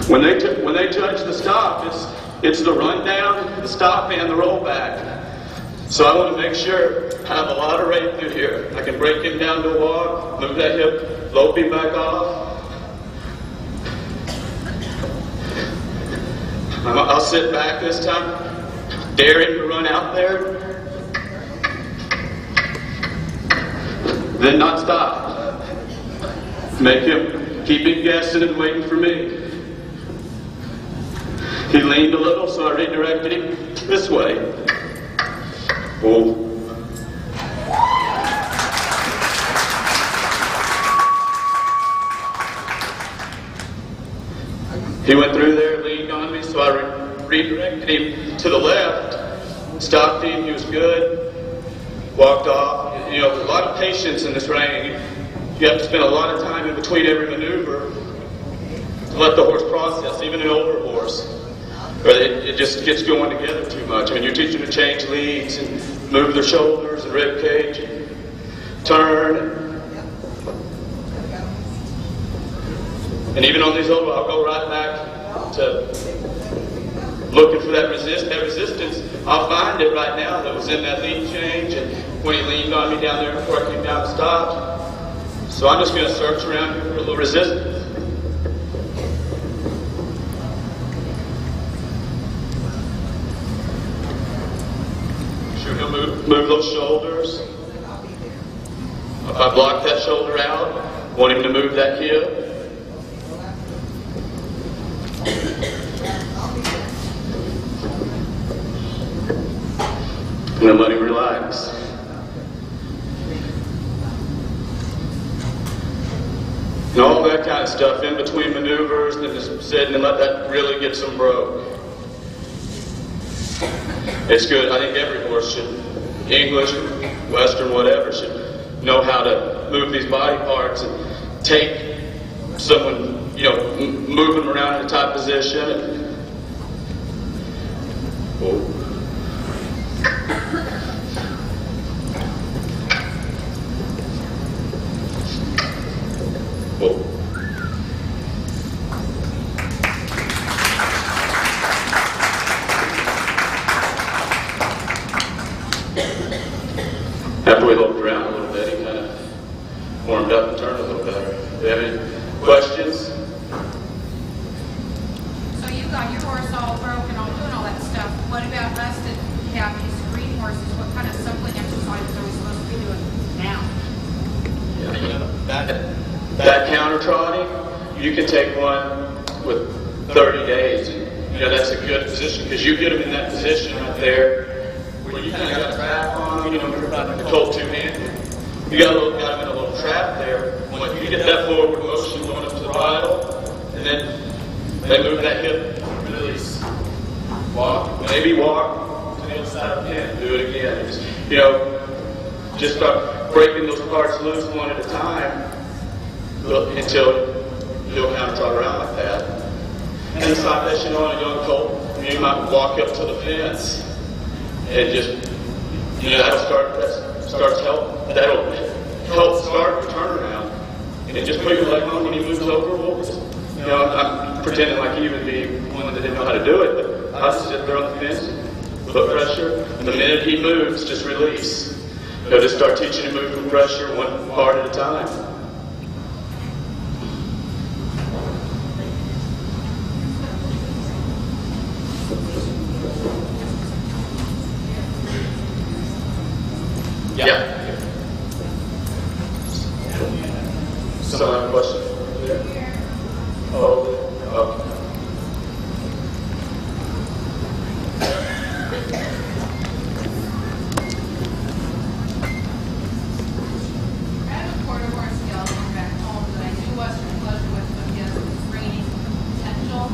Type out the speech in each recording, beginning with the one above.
When they judge the stop, it's the rundown, the stop, and the rollback. So I want to make sure I have a lot of rate through here. I can break him down to a walk, move that hip, lope him back off. I'll sit back this time, dare him to run out there, then not stop. Make him keep him guessing and waiting for me. He leaned a little, so I redirected him this way. Oh. He went through there, leaned on me, so I redirected him to the left, stopped him, he was good, walked off. You know, a lot of patience in this reining. You have to spend a lot of time in between every maneuver to let the horse process, even an older horse. Or it just gets going together too much. I mean, you're teaching to change leads and move their shoulders and rib cage and turn. And even on these older, I'll go right back to looking for that resistance. I'll find it right now that was in that lead change and when he leaned on me down there before I came down and stopped. So I'm just going to search around here for a little resistance. He'll move those shoulders. If I block that shoulder out, want him to move that hip. And then let him relax. And all that kind of stuff in between maneuvers, and then just sitting and let that really get some broke. It's good. I think every horse should, English, Western, whatever, should know how to move these body parts and take someone, you know, move them around in a tight position. Whoa. Whoa. After we looked around a little bit, he kind of warmed up and turned a little better. Do you have any questions? So you got your horse all broken, all doing all that stuff. What about us that have these green horses? What kind of suckling exercises are we supposed to be doing now? Yeah, that counter trotting, you can take one with 30 days. And, you know, that's a good position because you get them in that position right there. Where you kind of got a trap on, you know, you're about to control two-handed. You got them in a little trap there. When you get that forward motion going up to the bridle, and then they move that hip, release. Walk, maybe walk to the other side of the pin, do it again. Just, you know, just start breaking those parts loose one at a time until you'll kind of trot around like that. And the side that you know on a young colt, you might walk up to the fence. And just, you know, that'll help start the turnaround. And just put your leg on when he moves over. You know, I'm pretending like he would be one that didn't know how to do it, but I just sit there on the fence, put pressure, and the minute he moves, just release. You know, just start teaching him to move from pressure one part at a time. Yeah. Someone have a question? Oh, okay. I have a quarter horse skeleton back home that I do Western pleasure with, but he has this reining potential,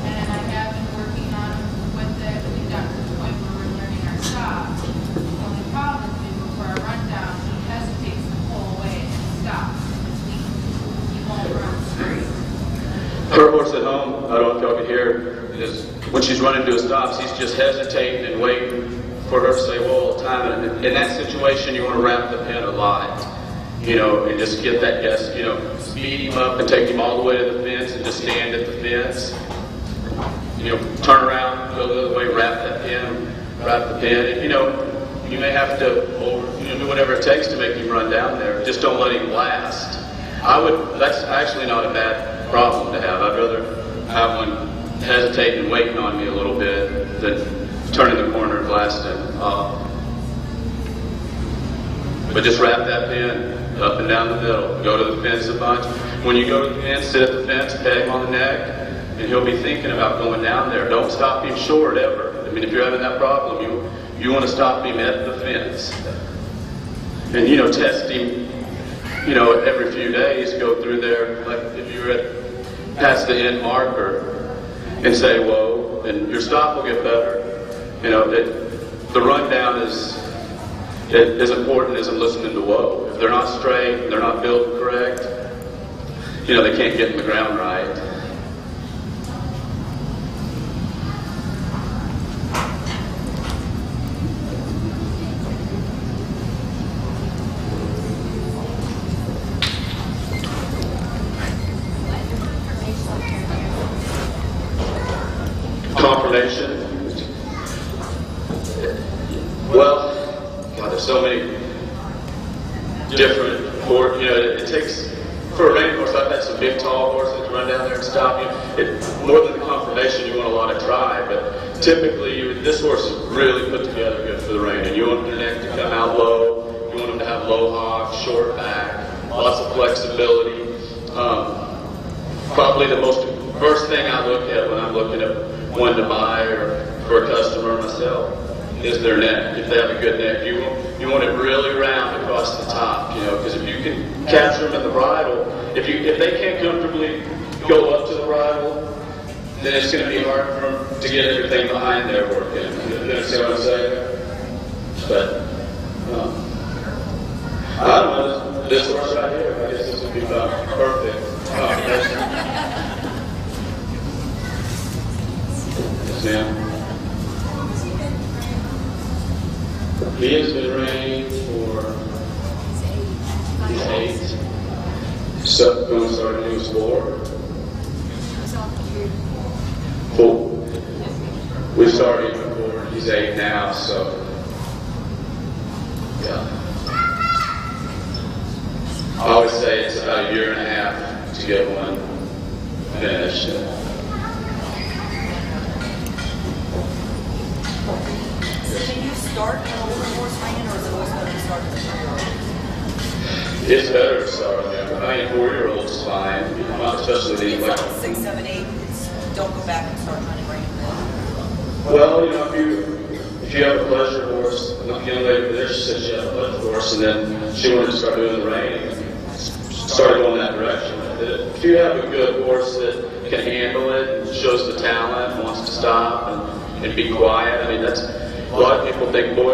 and I have been working on with it. We got to the point where we're learning our stops. The only problem is before I run down, he hesitates to pull away and stops. He won't run straight. Her horse at home, I don't know if y'all can hear, is when she's running to a stop, he's just hesitating and waiting for her to say, well, time. And in that situation, you want to wrap the pin a lot, you know, and just get that guess, you know, speed him up and take him all the way to the fence and just stand at the fence. Turn around, go the other way, wrap the pin. You may have to do whatever it takes to make him run down there. Just don't let him blast. That's actually not a bad problem to have. I'd rather have one hesitating and waiting on me a little bit than turning the corner and blasting. But just wrap that pin up and down the middle. Go to the fence a bunch. When you go to the fence, sit at the fence, pat him on the neck, and he'll be thinking about going down there. Don't stop him short ever. I mean, if you're having that problem, you want to stop him at the fence. And, test him, every few days, go through there, like if you're past the end marker, and say, whoa, and your stop will get better. The rundown is as important as listening to whoa. If they're not straight, they're not built correct, they can't get in the ground right. Confirmation. Well, God, there's so many different horses. It takes, for a reining horse, I've had some big, tall horses that run down there and stop you. More than the confirmation, you want a lot of drive, but typically, this horse is really put together good for the reining. You want their neck to come out low. You want them to have low hock, short back, lots of flexibility. Probably the first thing I look at when I'm looking at one to buy or for a customer myself is their neck. If they have a good neck, you want it really round across the top, because if you can capture them in the bridle, if they can't comfortably go up to the bridle, then it's going to be hard for them to get everything behind there working. You understand what I'm saying? But I don't know, this horse right here, I guess this would be about perfect. Now, he has been reining for, he's 8. So, when we started, he was 4. 4. We started before, he's 8 now, so, yeah. I always say it's about 1.5 years to get one finished. Can you start an older horse reining, or is it always better to start with a 3-year-old? It's better to start with them. 4-year-old's fine, especially these like 6, 7, 8. Don't go back and start trying to rein them in. Well, if you have a pleasure horse, the young lady there, she said she had a pleasure horse, and then she wanted to start doing the reining, started going that direction. If you have a good horse that can handle it, and shows the talent, and wants to stop and be quiet, I mean, that's. A lot of people think, boy,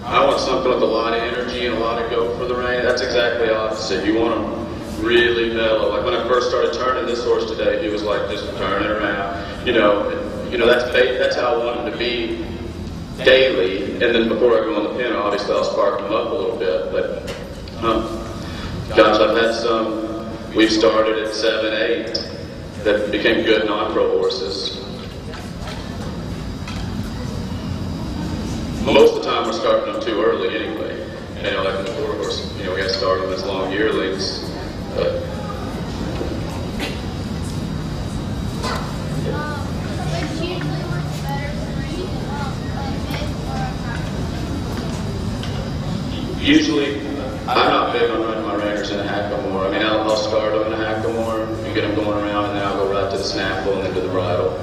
I want something with a lot of energy and a lot of go for the rein. That's exactly the opposite. You want them really mellow. Like when I first started turning this horse today, he was like just turning around. That's how I want him to be daily. And then before I go on the pin, obviously I'll spark him up a little bit. But gosh, I've had some. We've started at 7, 8 that became good non-pro horses. Most of the time we're starting them too early anyway. Like in the quarter horse, we got to start them as long yearlings. Usually, I'm not big on running my reiners in a hackamore. I mean, I'll start them in a hackamore and get them going around, and then I'll go right to the snaffle and then to the bridle.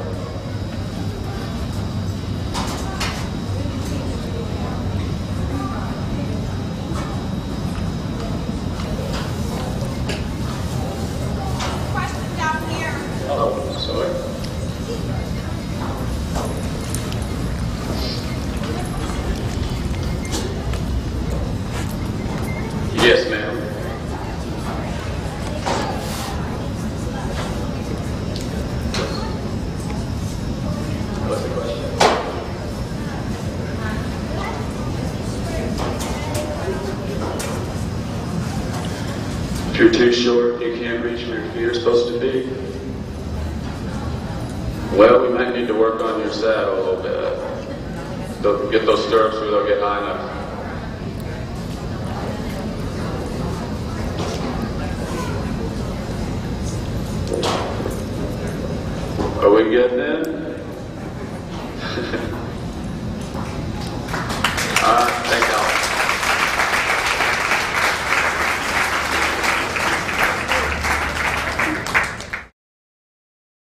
Yes, ma'am. You're too short, you can't reach where your feet are supposed to be. Well, we might need to work on your saddle a little bit. Get those stirrups where they'll get high enough. Are we good then? All right, thank y'all.